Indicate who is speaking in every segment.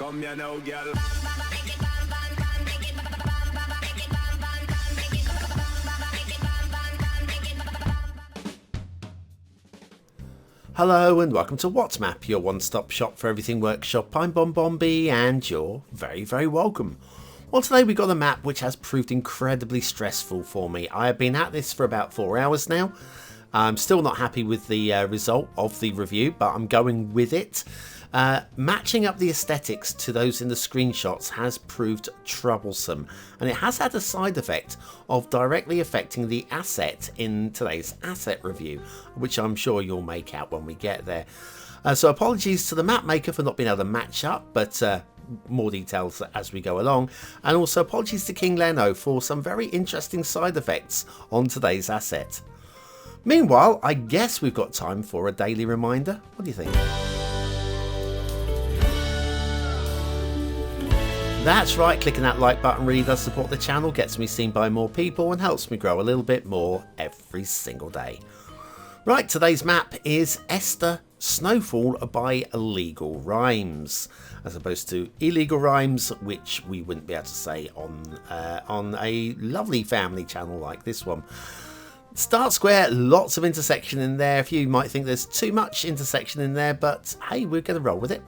Speaker 1: Come here now, girl.
Speaker 2: Hello and welcome to WhatMap, your one-stop shop for everything workshop. I'm BonBonB and you're very, very welcome. Well, today we've got a map which has proved incredibly stressful for me. I have been at this for about 4 hours now. I'm still not happy with the result of the review, but I'm going with it. Matching up the aesthetics to those in the screenshots has proved troublesome, and it has had a side effect of directly affecting the asset in today's asset review, which I'm sure you'll make out when we get there. So apologies to the map maker for not being able to match up, but more details as we go along, and also apologies to KingLeno for some very interesting side effects on today's asset. Meanwhile, I guess we've got time for a daily reminder. What do you think? That's right, clicking that like button really does support the channel, gets me seen by more people and helps me grow a little bit more every single day. Right, today's map is Ester Snowfall by LegalRhymes, as opposed to Illegal Rhymes, which we wouldn't be able to say on a lovely family channel like this one. Start square, lots of intersection in there. A few might think there's too much intersection in there, but hey, we're going to roll with it.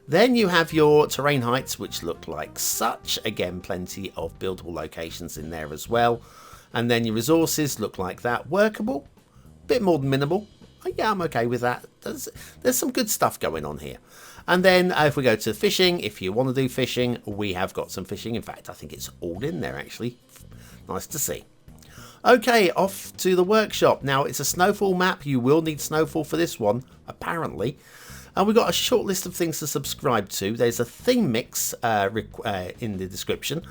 Speaker 2: Then you have your terrain heights, which look like such. Again, plenty of buildable locations in there as well. And then your resources look like that. Workable, bit more than minimal. Yeah, I'm okay with that. There's some good stuff going on here. And then if we go to fishing, if you want to do fishing, we have got some fishing. In fact, I think it's all in there actually. Nice to see. Okay, off to the workshop. Now, it's a Snowfall map. You will need Snowfall for this one, apparently. And we've got a short list of things to subscribe to. There's a theme mix in the description.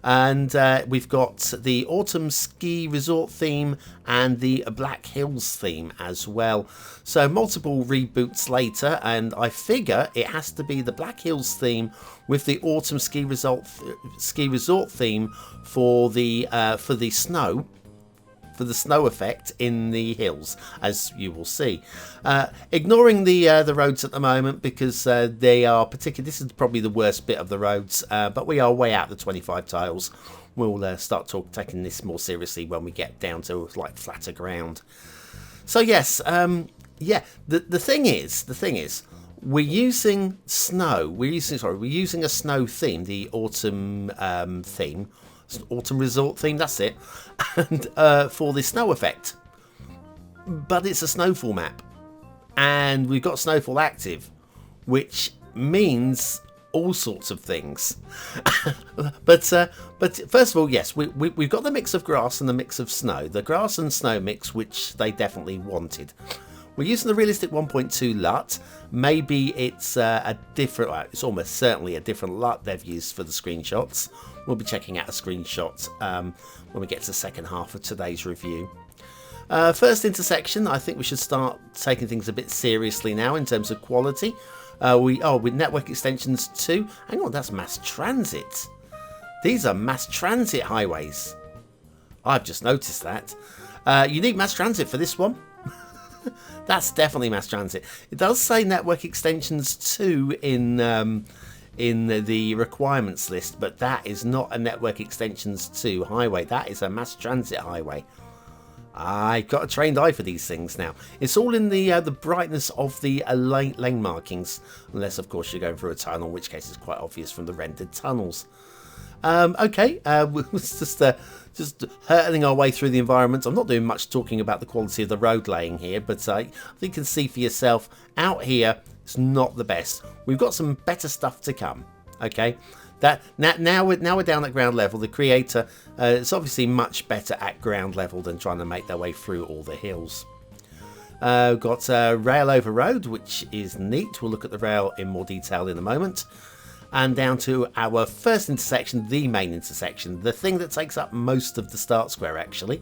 Speaker 2: And we've got the Autumn Ski Resort theme and the Black Hills theme as well. So multiple reboots later, and I figure it has to be the Black Hills theme with the Autumn Ski Resort theme for the snow. For the snow effect in the hills, as you will see. Ignoring the roads at the moment because they are particularly. This is probably the worst bit of the roads, but we are way out the 25 tiles. We'll start taking this more seriously when we get down to like flatter ground. So yes, yeah. The thing is, we're using snow. We're using a snow theme, the autumn theme. Autumn resort theme, that's it, and for the snow effect, but it's a Snowfall map and we've got Snowfall active, which means all sorts of things. but first of all, yes, we've got the mix of grass and the mix of snow, the grass and snow mix, which they definitely wanted. We're using the realistic 1.2 LUT. Maybe it's a different, well, it's almost certainly a different LUT they've used for the screenshots. We'll be checking out a screenshot when we get to the second half of today's review. First intersection, I think we should start taking things a bit seriously now in terms of quality. With network extensions 2. Hang on, that's mass transit. These are mass transit highways. I've just noticed that. You need mass transit for this one. That's definitely mass transit. It does say network extensions 2 in the requirements list, but that is not a network extensions 2 highway. That is a mass transit highway. I've got a trained eye for these things now. It's all in the brightness of the lane markings, unless of course you're going through a tunnel, in which case it's quite obvious from the rendered tunnels. Okay, we're just hurtling our way through the environment. I'm not doing much talking about the quality of the road laying here, but I think you can see for yourself out here it's not the best. We've got some better stuff to come. Okay, now we're down at ground level. The creator is obviously much better at ground level than trying to make their way through all the hills. Got rail over road, which is neat. We'll look at the rail in more detail in a moment. And down to our first intersection, the main intersection, the thing that takes up most of the start square actually.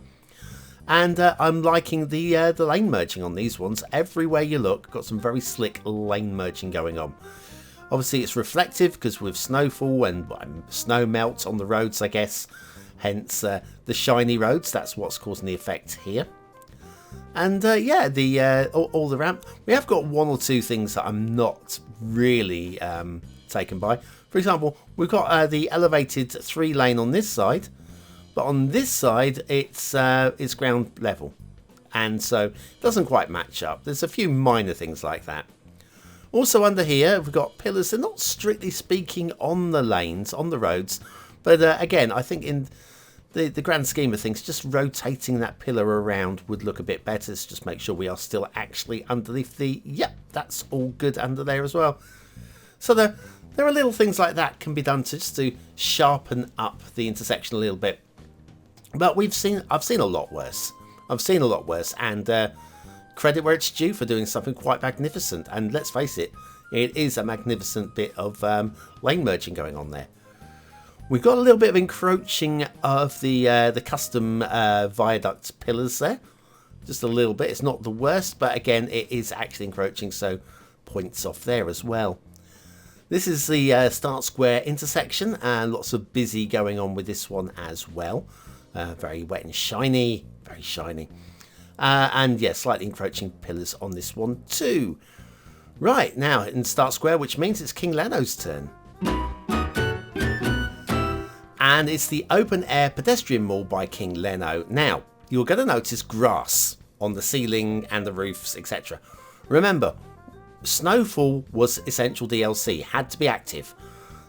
Speaker 2: And I'm liking the lane merging on these ones. Everywhere you look, got some very slick lane merging going on. Obviously it's reflective because with snowfall and snow melt on the roads, I guess, hence the shiny roads. That's what's causing the effect here. And yeah, all the ramp. We have got one or two things that I'm not really taken by. For example, we've got the elevated 3-lane on this side, but on this side it's ground level, and so it doesn't quite match up. There's a few minor things like that. Also under here we've got pillars. They're not strictly speaking on the lanes, on the roads, but again, I think in the grand scheme of things, just rotating that pillar around would look a bit better. So just make sure we are still actually underneath the... Yep, that's all good under there as well. So there are little things like that can be done just to sharpen up the intersection a little bit. But I've seen a lot worse. And credit where it's due for doing something quite magnificent. And let's face it, it is a magnificent bit of lane merging going on there. We've got a little bit of encroaching of the custom viaduct pillars there. Just a little bit. It's not the worst, but again, it is actually encroaching, so points off there as well. This is the Start Square intersection, and lots of busy going on with this one as well. Very wet and shiny, very shiny. And yeah, slightly encroaching pillars on this one too. Right, now in Start Square, which means it's KingLeno's turn. And it's the open air pedestrian mall by KingLeno. Now, you're going to notice grass on the ceiling and the roofs, etc. Remember, Snowfall was essential DLC, had to be active.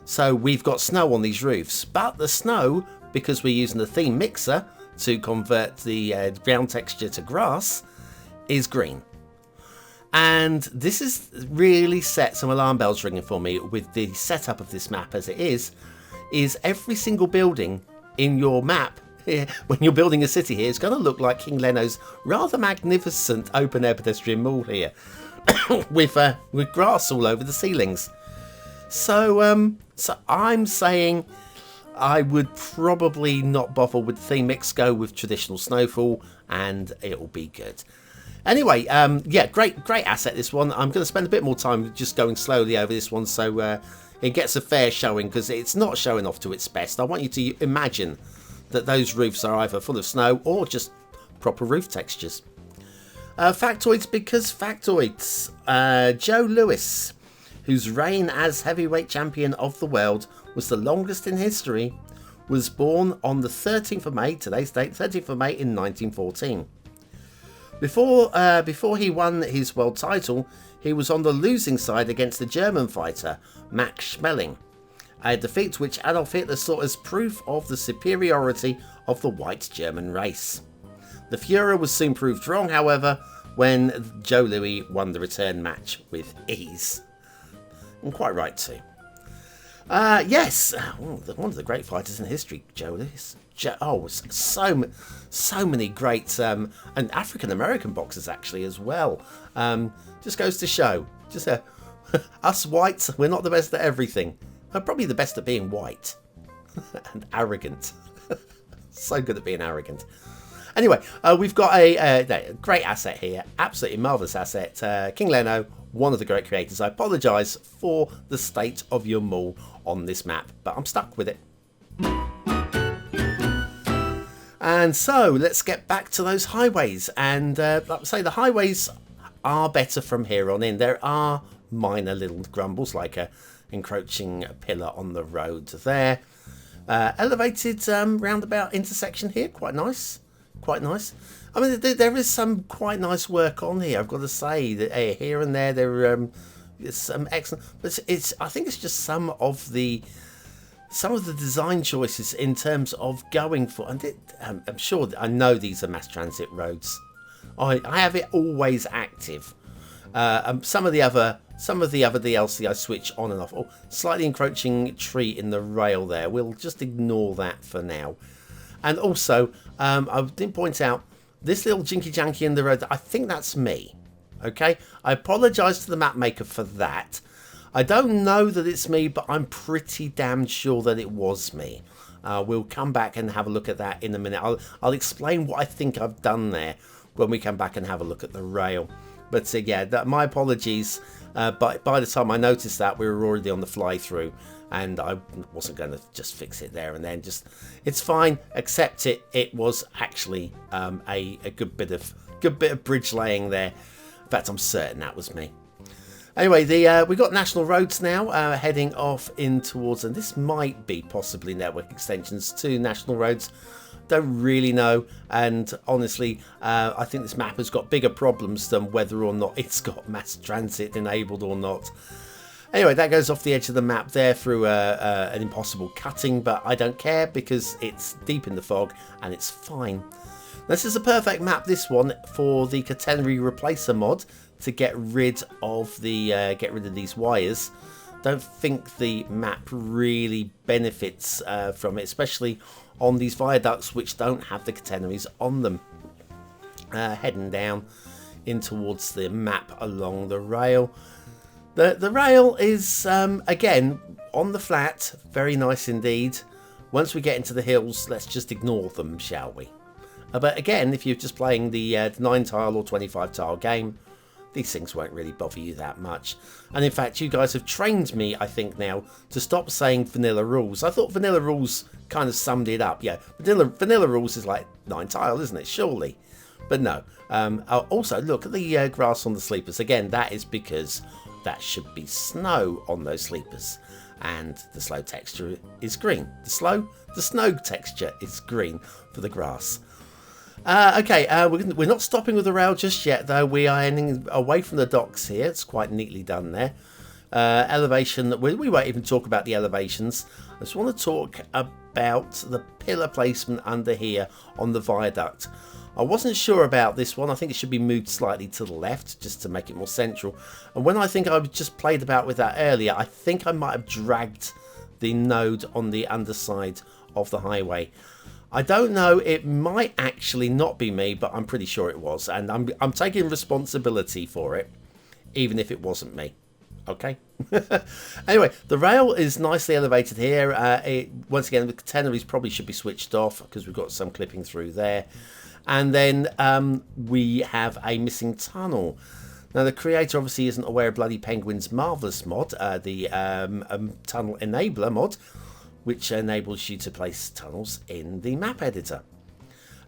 Speaker 2: So we've got snow on these roofs, but the snow, because we're using the theme mixer to convert the ground texture to grass, is green. And this has really set some alarm bells ringing for me with the setup of this map as it is every single building in your map here, when you're building a city here, is going to look like KingLeno's rather magnificent open air pedestrian mall here with grass all over the ceilings. So I'm saying I would probably not bother with theme mix, go with traditional Snowfall, and it'll be good. Anyway, yeah, great asset this one. I'm going to spend a bit more time just going slowly over this one, so it gets a fair showing, because it's not showing off to its best. I want you to imagine that those roofs are either full of snow or just proper roof textures. Factoids, because factoids. Joe Louis, whose reign as heavyweight champion of the world was the longest in history, was born on the 13th of May, today's date, 13th of May in 1914. Before he won his world title, he was on the losing side against the German fighter Max Schmeling, a defeat which Adolf Hitler saw as proof of the superiority of the white German race. The Führer was soon proved wrong, however, when Joe Louis won the return match with ease. And quite right too. Yes, one of the great fighters in history, Joe Louis. So many great and African American boxers actually as well. Just goes to show, us whites, we're not the best at everything. We're probably the best at being white and arrogant. So good at being arrogant. Anyway, we've got a great asset here, absolutely marvellous asset. KingLeno, one of the great creators. I apologise for the state of your mall on this map, but I'm stuck with it. And so let's get back to those highways. And like I say, the highways are better from here on in. There are minor little grumbles, like a encroaching pillar on the road there. Elevated roundabout intersection here, quite nice. Quite nice. I mean, there is some quite nice work on here, I've got to say. That here and there, there is some excellent. But I think it's just some of the design choices in terms of going for. And I'm sure I know these are mass transit roads. I have it always active. Some of the other DLC I switch on and off. Oh, slightly encroaching tree in the rail there. We'll just ignore that for now. And also, I didn't point out this little jinky janky in the road. I think that's me. Okay, I apologise to the map maker for that. I don't know that it's me, but I'm pretty damn sure that it was me. We'll come back and have a look at that in a minute. I'll explain what I think I've done there when we come back and have a look at the rail. But yeah, my apologies. But by the time I noticed that, we were already on the fly through, and I wasn't going to just fix it there and then. It's fine. Accept it. It was actually a good bit of bridge laying there. In fact, I'm certain that was me. Anyway, we've got national roads now heading off in towards, and this might be possibly network extensions to national roads. Don't really know, and honestly, I think this map has got bigger problems than whether or not it's got mass transit enabled or not. Anyway, that goes off the edge of the map there through an impossible cutting, but I don't care because it's deep in the fog and it's fine. This is a perfect map, this one, for the catenary replacer mod to get rid of these wires. Don't think the map really benefits from it, especially on these viaducts which don't have the catenaries on them. Heading down in towards the map along the rail. The rail is again on the flat, very nice indeed. Once we get into the hills, let's just ignore them, shall we? But again, if you're just playing the 9 tile or 25 tile game, these things won't really bother you that much. And in fact, you guys have trained me, I think now, to stop saying vanilla rules. I thought vanilla rules kind of summed it up. Yeah, vanilla rules is like 9 tile, isn't it? Surely. But no. Also, look at the grass on the sleepers. Again, that is because that should be snow on those sleepers. And the slow texture is green. The snow texture is green for the grass. Okay, we're not stopping with the rail just yet, though. We are heading away from the docks here. It's quite neatly done there. Elevation, we won't even talk about the elevations. I just want to talk about the pillar placement under here on the viaduct. I wasn't sure about this one. I think it should be moved slightly to the left just to make it more central. And when I think I just played about with that earlier, I think I might have dragged the node on the underside of the highway. I don't know, it might actually not be me, but I'm pretty sure it was. And I'm taking responsibility for it, even if it wasn't me. Okay? Anyway, the rail is nicely elevated here. Once again, the catenaries probably should be switched off because we've got some clipping through there. And then we have a missing tunnel. Now, the creator obviously isn't aware of Bloody Penguin's Marvellous mod, the Tunnel Enabler mod, which enables you to place tunnels in the map editor.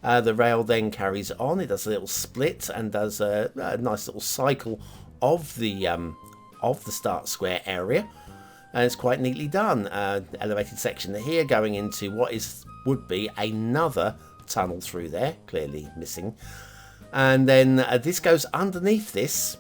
Speaker 2: The rail then carries on. It does a little split and does a nice little cycle of the start square area, and it's quite neatly done. Elevated section here going into what would be another tunnel through there, clearly missing. And then this goes underneath this,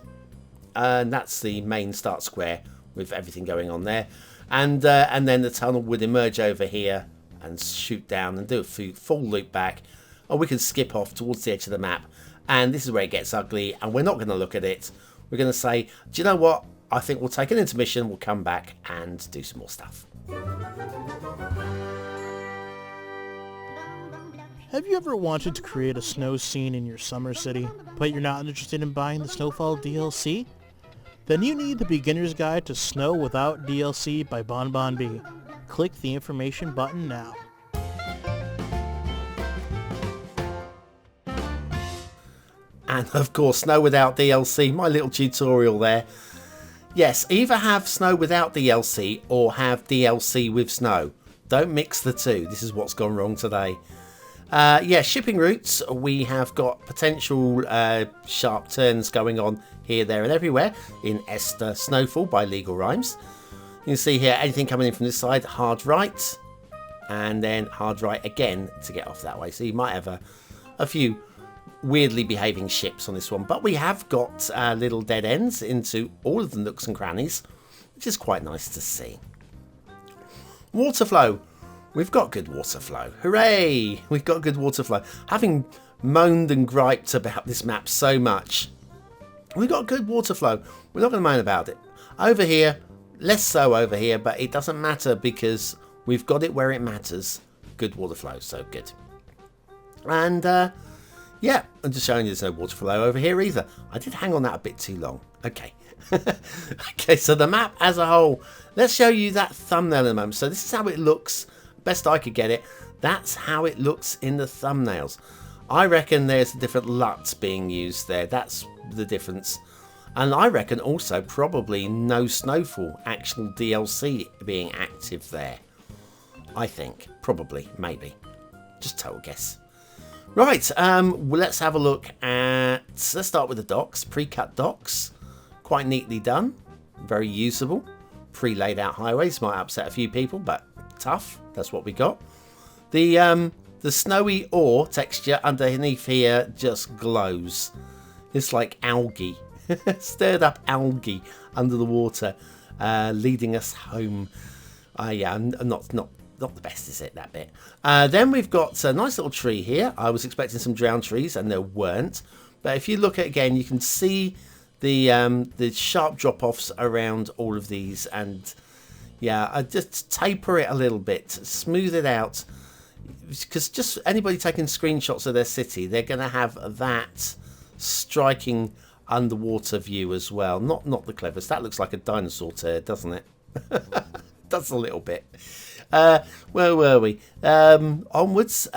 Speaker 2: and that's the main start square with everything going on there. And then the tunnel would emerge over here and shoot down and do a full loop back. Or we can skip off towards the edge of the map. And this is where it gets ugly. And we're not going to look at it. We're going to say, do you know what? I think we'll take an intermission. We'll come back and do some more stuff.
Speaker 1: Have you ever wanted to create a snow scene in your summer city, but you're not interested in buying the Snowfall DLC? Then you need the Beginner's Guide to Snow Without DLC by BonBonB. Click the information button now.
Speaker 2: And of course, Snow Without DLC, my little tutorial there. Yes, either have Snow Without DLC or have DLC with snow. Don't mix the two. This is what's gone wrong today. Yeah, shipping routes. We have got potential sharp turns going on here, there and everywhere in Ester Snowfall by LegalRhymes. You can see here anything coming in from this side, hard right, and then hard right again to get off that way. So you might have a few weirdly behaving ships on this one, but we have got little dead ends into all of the nooks and crannies, which is quite nice to see. Water flow. We've got good water flow. Hooray! We've got good water flow. Having moaned and griped about this map so much, we've got good water flow. We're not going to moan about it. Over here, less so over here, but it doesn't matter because we've got it where it matters. Good water flow, so good. And yeah, I'm just showing you there's no water flow over here either. I did hang on that a bit too long. Okay. Okay, so the map as a whole. Let's show you that thumbnail in a moment. So this is how it looks. Best I could get it. That's how it looks in the thumbnails. I reckon there's a different LUT being used there. That's the difference. And I reckon also probably no Snowfall actual DLC being active there. I think. Probably. Maybe. Just total guess. Right. Let's have a look at... Let's start with the docks. Pre-cut docks. Quite neatly done. very usable. Pre-laid out highways might upset a few people, but tough. That's what we got. The snowy ore texture underneath here just glows. It's like algae, stirred up algae under the water, leading us home. Yeah, not the best, is it, that bit? Then we've got a nice little tree here. I was expecting some drowned trees, and there weren't. But if you look at it again, you can see the sharp drop-offs around all of these, and yeah, I just taper it a little bit, smooth it out, because just anybody taking screenshots of their city, they're going to have that striking underwater view as well. Not the cleverest. That looks like a dinosaur turd, doesn't it? Does a little bit. Where were we? Onwards.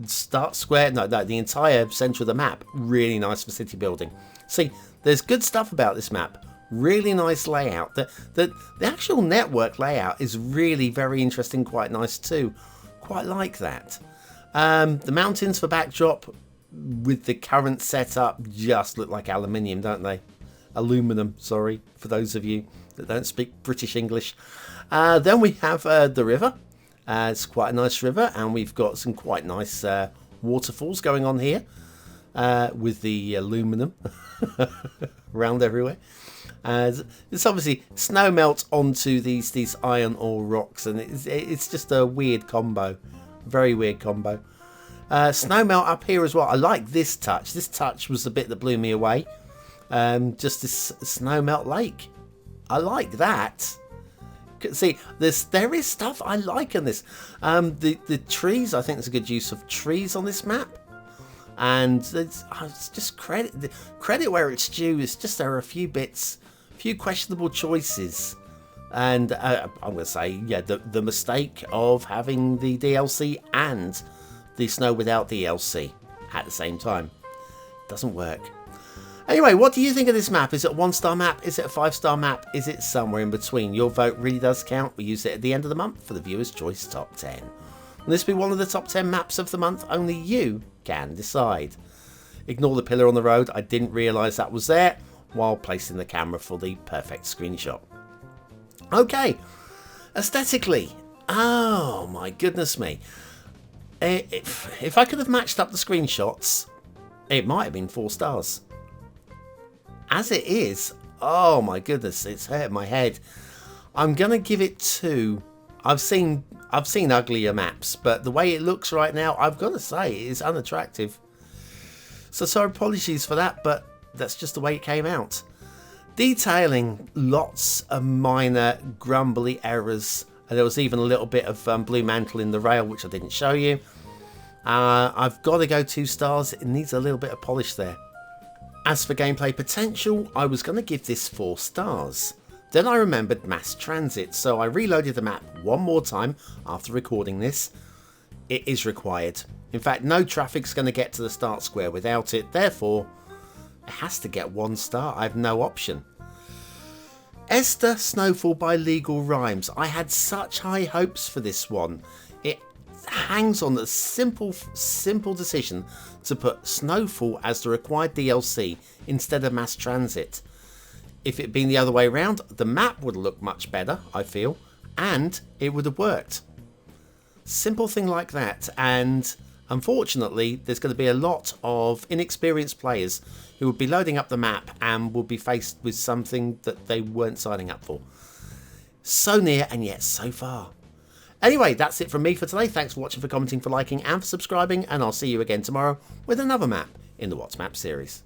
Speaker 2: Start square. No, the entire centre of the map. Really nice for city building. See, there's good stuff about this map. Really nice layout. The actual network layout is really very interesting, quite nice too. Quite like that. The mountains for backdrop with the current setup just look like aluminium, don't they? Aluminum, sorry, for those of you that don't speak British English. Then we have the river. It's quite a nice river, and we've got some quite nice waterfalls going on here with the aluminum around everywhere. It's obviously snow melt onto these iron ore rocks, and it's just a weird combo, very weird combo. Snow melt up here as well. I like this touch. This touch was the bit that blew me away. Just this snow melt lake. I like that. See, there is stuff I like in this. The trees, I think there's a good use of trees on this map. And it's just credit where it's due. It's just there are a few questionable choices. And I'm going to say, yeah, the mistake of having the DLC and the snow without DLC at the same time. Doesn't work. Anyway, what do you think of this map? Is it a 1-star map? Is it a 5-star map? Is it somewhere in between? Your vote really does count. We use it at the end of the month for the Viewer's Choice Top 10. Will this be one of the top 10 maps of the month? Only you can decide. Ignore the pillar on the road. I didn't realise that was there while placing the camera for the perfect screenshot. Okay, aesthetically. Oh my goodness me. If I could have matched up the screenshots, it might have been 4 stars. As it is, oh my goodness, it's hurt my head. I'm gonna give it 2. I've seen uglier maps, but the way it looks right now, I've got to say, it is unattractive. So sorry, apologies for that, but that's just the way it came out. Detailing, lots of minor grumbly errors. And there was even a little bit of blue mantle in the rail, which I didn't show you. I've got to go 2 stars. It needs a little bit of polish there. As for gameplay potential, I was going to give this 4 stars. Then I remembered mass transit, so I reloaded the map one more time after recording this. It is required. In fact, no traffic's going to get to the start square without it, therefore it has to get 1 star. I have no option. Ester Snowfall by LegalRhymes. I had such high hopes for this one. It hangs on the simple decision to put Snowfall as the required DLC instead of mass transit. If it had been the other way around, the map would look much better, I feel, and it would have worked. Simple thing like that, and unfortunately there's going to be a lot of inexperienced players who will be loading up the map and will be faced with something that they weren't signing up for. So near and yet so far. Anyway, that's it from me for today. Thanks for watching, for commenting, for liking and for subscribing, and I'll see you again tomorrow with another map in the What's Map series.